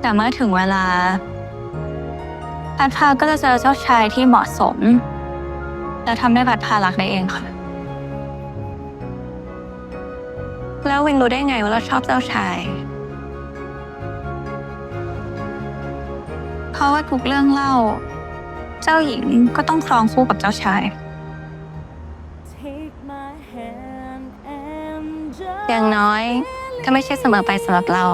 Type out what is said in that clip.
แต่เมื่อถึงเวลาพัดพาก็จะเจอเจ้าชายที่เหมาะสมและทำให้พัดพารักได้เองค่ะแล้ววินรู้ได้ไงว่าเราชอบเจ้าชายเพราะว่าทุกเรื่องเล่าเจ้าหญิงก็ต้องครองคู่กับเจ้าชายอย่างน้อยก็ไม่ใช่เสมอไปสำหรับเรา